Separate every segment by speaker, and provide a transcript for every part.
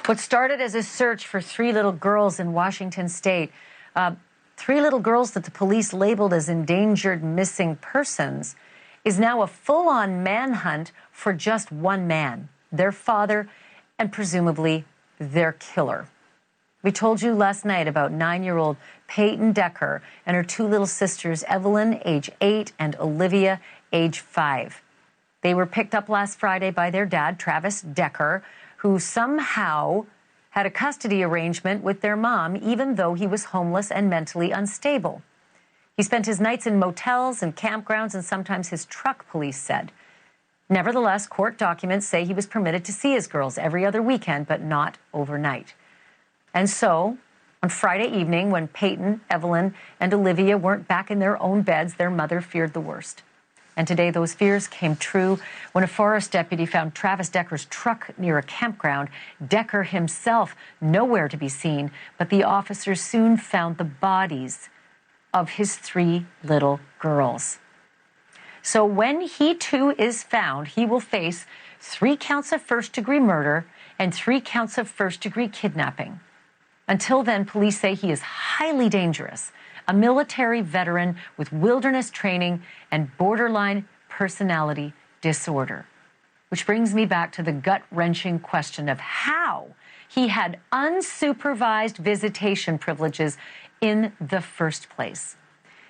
Speaker 1: What started as a search for three little girls in Washington state, three little girls that the police labeled as endangered missing persons, is now a full-on manhunt for just one man, their father, and presumably their killer. We told you last night about 9-year-old Peyton Decker and her two little sisters, Evelyn, age 8, and Olivia, age 5. They were picked up last Friday by their dad, Travis Decker, who somehow had a custody arrangement with their mom, even though he was homeless and mentally unstable. He spent his nights in motels and campgrounds and sometimes his truck, police said. Nevertheless, court documents say he was permitted to see his girls every other weekend, but not overnight. And so, on Friday evening, when Peyton, Evelyn, and Olivia weren't back in their own beds, their mother feared the worst. And today, those fears came true when a forest deputy found Travis Decker's truck near a campground. Decker himself nowhere to be seen, but the officers soon found the bodies of his three little girls. So when he too is found, he will face 3 counts of first-degree murder and 3 counts of first-degree kidnapping. Until then, police say he is highly dangerous, a military veteran with wilderness training and borderline personality disorder. Which brings me back to the gut-wrenching question of how he had unsupervised visitation privileges in the first place.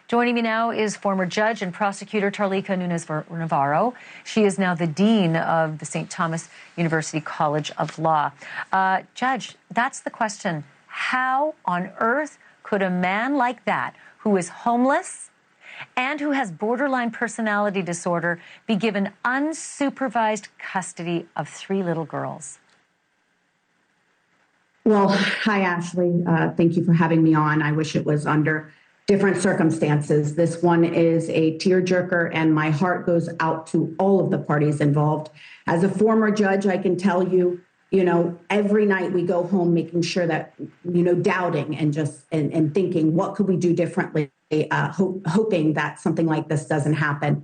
Speaker 1: Joining me now is former judge and prosecutor Tarlika Nunes-Navarro. She is now the dean of the St. Thomas University College of Law. Judge, that's the question. How on earth could a man like that, who is homeless and who has borderline personality disorder, be given unsupervised custody of 3 little girls?
Speaker 2: Well, hi, Ashley. Thank you for having me on. I wish it was under different circumstances. This one is a tearjerker, and my heart goes out to all of the parties involved. As a former judge, I can tell you, every night we go home making sure that, doubting and thinking, what could we do differently, hoping that something like this doesn't happen.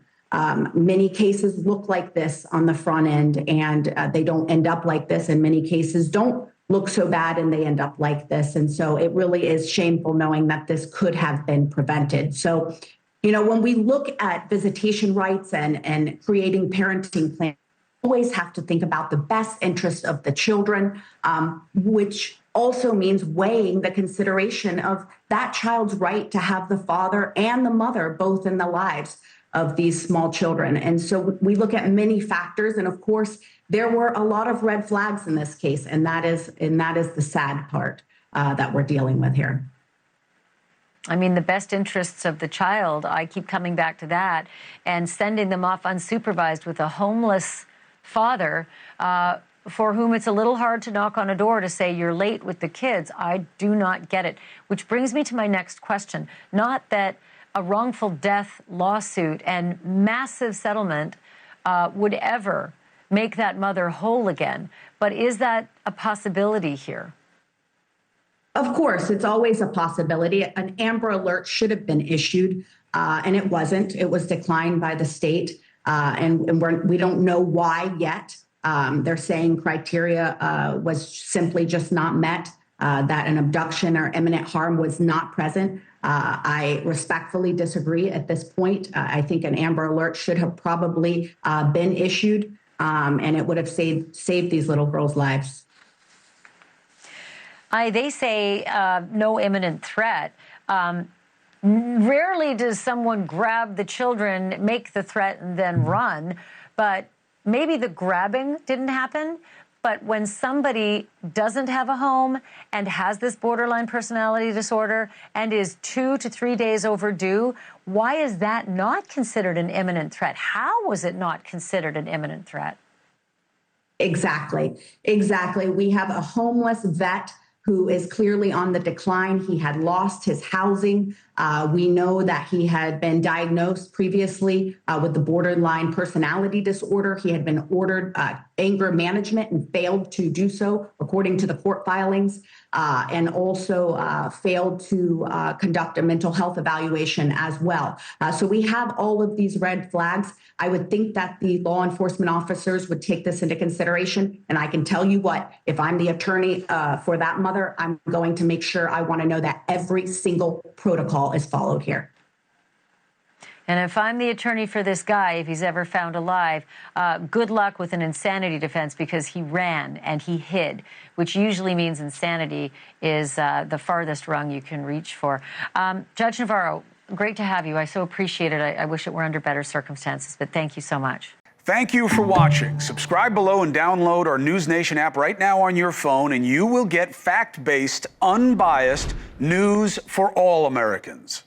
Speaker 2: Many cases look like this on the front end, and they don't end up like this. And many cases don't look so bad and they end up like this. And so it really is shameful knowing that this could have been prevented. So, when we look at visitation rights and creating parenting plans, always have to think about the best interest of the children, which also means weighing the consideration of that child's right to have the father and the mother both in the lives of these small children. And so we look at many factors. And of course, there were a lot of red flags in this case. And that is the sad part that we're dealing with here.
Speaker 1: I mean, the best interests of the child, I keep coming back to that, and sending them off unsupervised with a homeless father for whom it's a little hard to knock on a door to say you're late with the kids. I do not get it. Which brings me to my next question. Not that a wrongful death lawsuit and massive settlement would ever make that mother whole again, but is that a possibility here?
Speaker 2: Of course, it's always a possibility. An Amber Alert should have been issued, and it wasn't. It was declined by the state, and we don't know why yet. They're saying criteria was simply just not met, that an abduction or imminent harm was not present. I respectfully disagree at this point. I think an Amber Alert should have probably been issued, and it would have saved these little girls' lives.
Speaker 1: They say no imminent threat. Rarely does someone grab the children, make the threat, and then run. But maybe the grabbing didn't happen. But when somebody doesn't have a home and has this borderline personality disorder and is 2 to 3 days overdue, why is that not considered an imminent threat? How was it not considered an imminent threat?
Speaker 2: Exactly. We have a homeless vet who is clearly on the decline. He had lost his housing. We know that he had been diagnosed previously with the borderline personality disorder. He had been ordered anger management and failed to do so, according to the court filings, and also failed to conduct a mental health evaluation as well. So we have all of these red flags. I would think that the law enforcement officers would take this into consideration. And I can tell you what, if I'm the attorney for that mother, I'm going to make sure I want to know that every single protocol is followed here.
Speaker 1: And if I'm the attorney for this guy, if he's ever found alive, good luck with an insanity defense, because he ran and he hid, which usually means insanity is the farthest rung you can reach for. Judge Navarro, great to have you. I so appreciate it. I wish it were under better circumstances, but thank you so much.
Speaker 3: Thank you for watching. Subscribe below and download our NewsNation app right now on your phone, and you will get fact-based, unbiased news for all Americans.